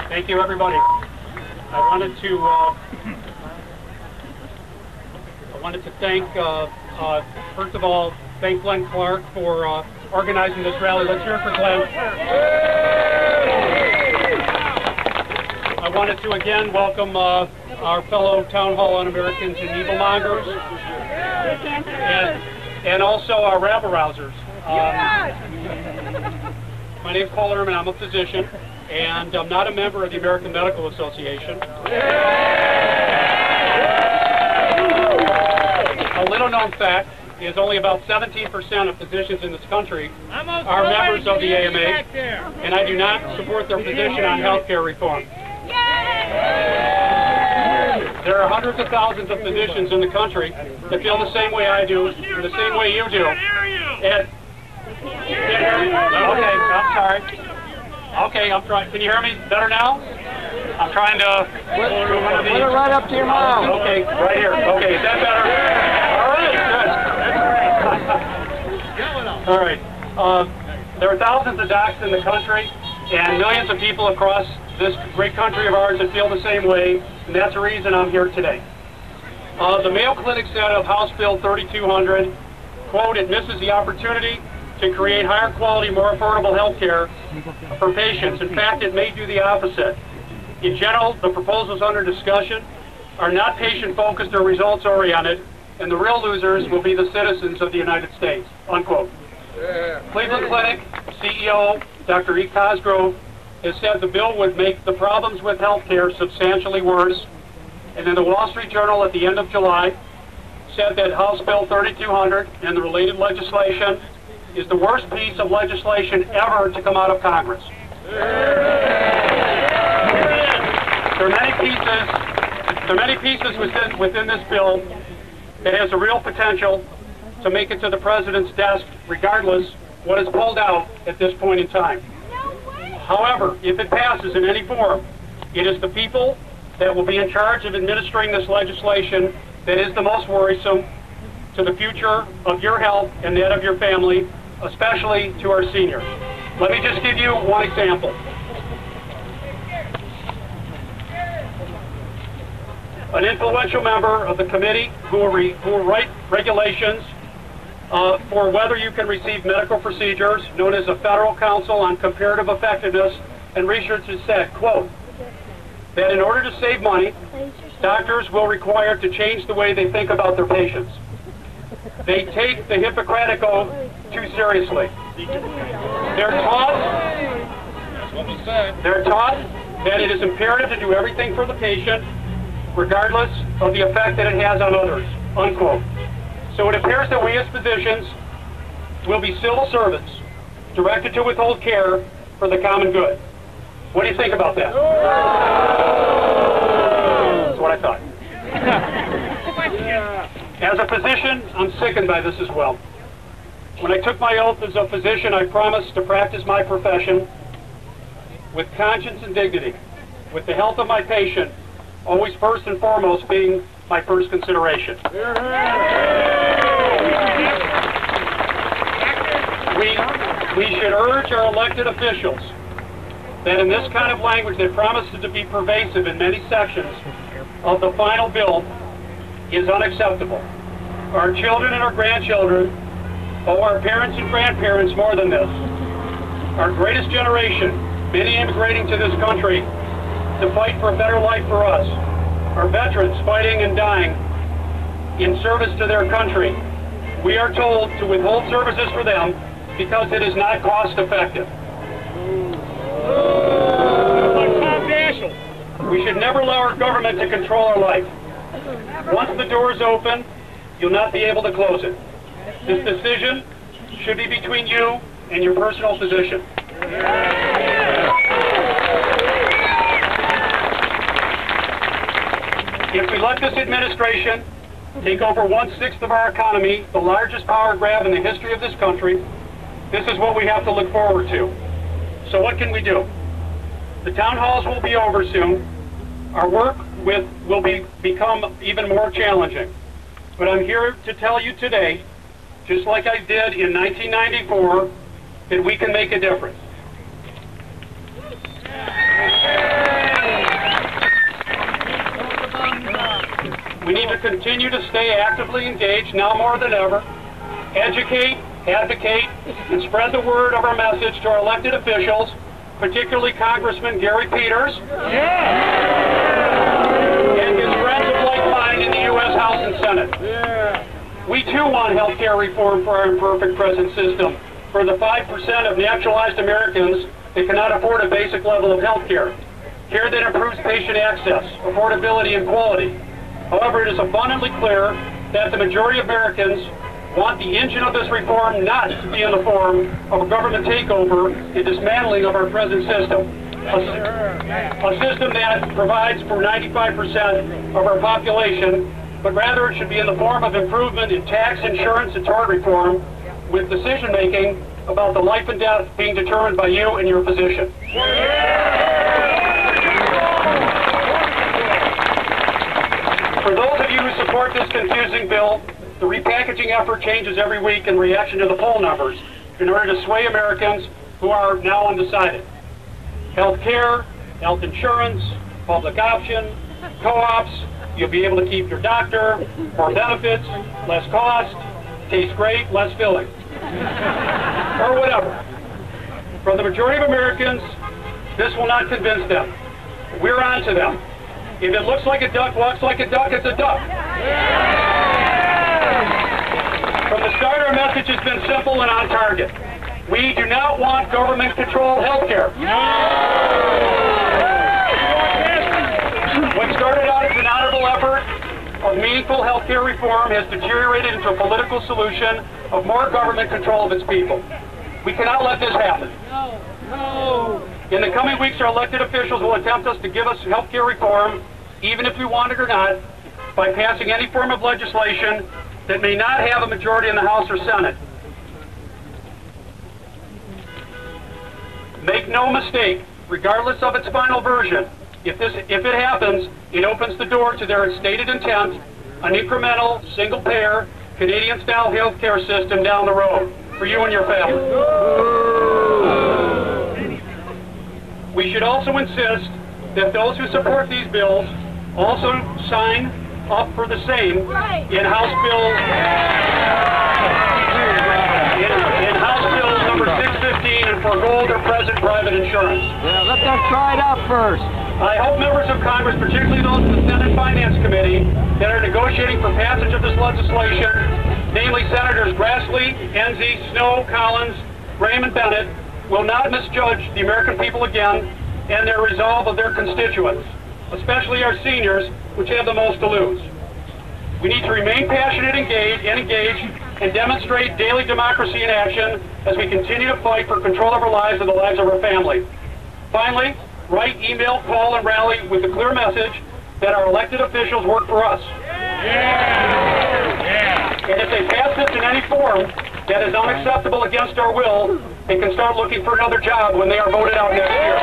Thank you, everybody. I wanted to thank, first of all, thank Glenn Clark for organizing this rally. Let's hear it for Glenn. I wanted to again welcome our fellow Town Hall Un-Americans and evilmongers, and also our rabble-rousers. My name's Paul Ehrman. I'm a physician, and I'm not a member of the American Medical Association. A little-known fact is only about 17% of physicians in this country are members of the AMA, and I do not support their position on health care reform. There are hundreds of thousands of physicians in the country that feel the same way I do, and the same way you do. And okay, I'm sorry. Okay, I'm trying. Can you hear me better now? I'm trying to put it right up to your mouth. Okay, right here. Okay, is that better? All right, good. All right. There are thousands of docs in the country and millions of people across this great country of ours that feel the same way, and that's the reason I'm here today. The Mayo Clinic said of House Bill 3200, quote, "It misses the opportunity to create higher quality, more affordable health care for patients. In fact, it may do the opposite. In general, the proposals under discussion are not patient-fosed or results-oriented, and the real losers will be the citizens of the United States," unquote. Yeah. Cleveland Clinic CEO Dr. E. Cosgrove has said the bill would make the problems with health care substantially worse, and in the Wall Street Journal at the end of July said that House Bill 3200 and the related legislation is the worst piece of legislation ever to come out of Congress. There are many pieces within this bill that has a real potential to make it to the President's desk, regardless what is pulled out at this point in time. However, if it passes in any form, it is the people that will be in charge of administering this legislation that is the most worrisome to the future of your health and that of your family, especially to our seniors. Let me just give you one example. An influential member of the committee who will write regulations for whether you can receive medical procedures, known as the Federal Council on Comparative Effectiveness and Research, has said, quote, that in order to save money, doctors will require to change the way they think about their patients. They take the Hippocratic Oath too seriously. They're taught that it is imperative to do everything for the patient, regardless of the effect that it has on others, unquote. So it appears that we as physicians will be civil servants directed to withhold care for the common good. What do you think about that? That's what I thought. As a physician, I'm sickened by this as well. When I took my oath as a physician, I promised to practice my profession with conscience and dignity, with the health of my patient always first and foremost being my first consideration. We should urge our elected officials that in this kind of language that promises to be pervasive in many sections of the final bill is unacceptable. Our children and our grandchildren owe our parents and grandparents more than this. Our greatest generation, many immigrating to this country to fight for a better life for us. Our veterans fighting and dying in service to their country. We are told to withhold services for them because it is not cost effective. We should never allow our government to control our life. Once the door is open, you'll not be able to close it. This decision should be between you and your personal physician. If we let this administration take over 1/6 of our economy, the largest power grab in the history of this country, this is what we have to look forward to. So what can we do? The town halls will be over soon. Our work will become even more challenging. But I'm here to tell you today, just like I did in 1994, that we can make a difference. to continue to stay actively engaged now more than ever, educate, advocate, and spread the word of our message to our elected officials, particularly Congressman Gary Peters and his friends of like mind in the U.S. House and Senate. We too want health care reform for our imperfect present system, for the 5% of naturalized Americans that cannot afford a basic level of health care that improves patient access, affordability, and quality. However, it is abundantly clear that the majority of Americans want the engine of this reform not to be in the form of a government takeover and dismantling of our present system. A system that provides for 95% of our population, but rather it should be in the form of improvement in tax, insurance, and tort reform, with decision-making about the life and death being determined by you and your physician. For those of you who support this confusing bill, the repackaging effort changes every week in reaction to the poll numbers in order to sway Americans who are now undecided. Health care, health insurance, public option, co-ops, you'll be able to keep your doctor, more benefits, less cost, tastes great, less filling, or whatever. For the majority of Americans, this will not convince them. We're on to them. If it looks like a duck, walks like a duck, it's a duck. From the start, our message has been simple and on target. We do not want government-controlled health care. What started out as an honorable effort of meaningful health care reform has deteriorated into a political solution of more government control of its people. We cannot let this happen. In the coming weeks, our elected officials will attempt us to give us health care reform, even if we want it or not, by passing any form of legislation that may not have a majority in the House or Senate. Make no mistake, regardless of its final version, if it happens, it opens the door to their stated intent, an incremental, single-payer, Canadian-style health care system down the road for you and your family. We should also insist that those who support these bills also sign up for the same in House Bill number 615 and forego their present private insurance. Yeah, let them try it out first. I hope members of Congress, particularly those in the Senate Finance Committee, that are negotiating for passage of this legislation, namely Senators Grassley, Enzi, Snowe, Collins, Graham, and Bennett, will not misjudge the American people again and their resolve of their constituents, especially our seniors, which have the most to lose. We need to remain passionate and engaged and demonstrate daily democracy in action as we continue to fight for control of our lives and the lives of our family. Finally, write, email, call, and rally with the clear message that our elected officials work for us. And if they pass this in any form that is unacceptable against our will, they can start looking for another job when they are voted out next year.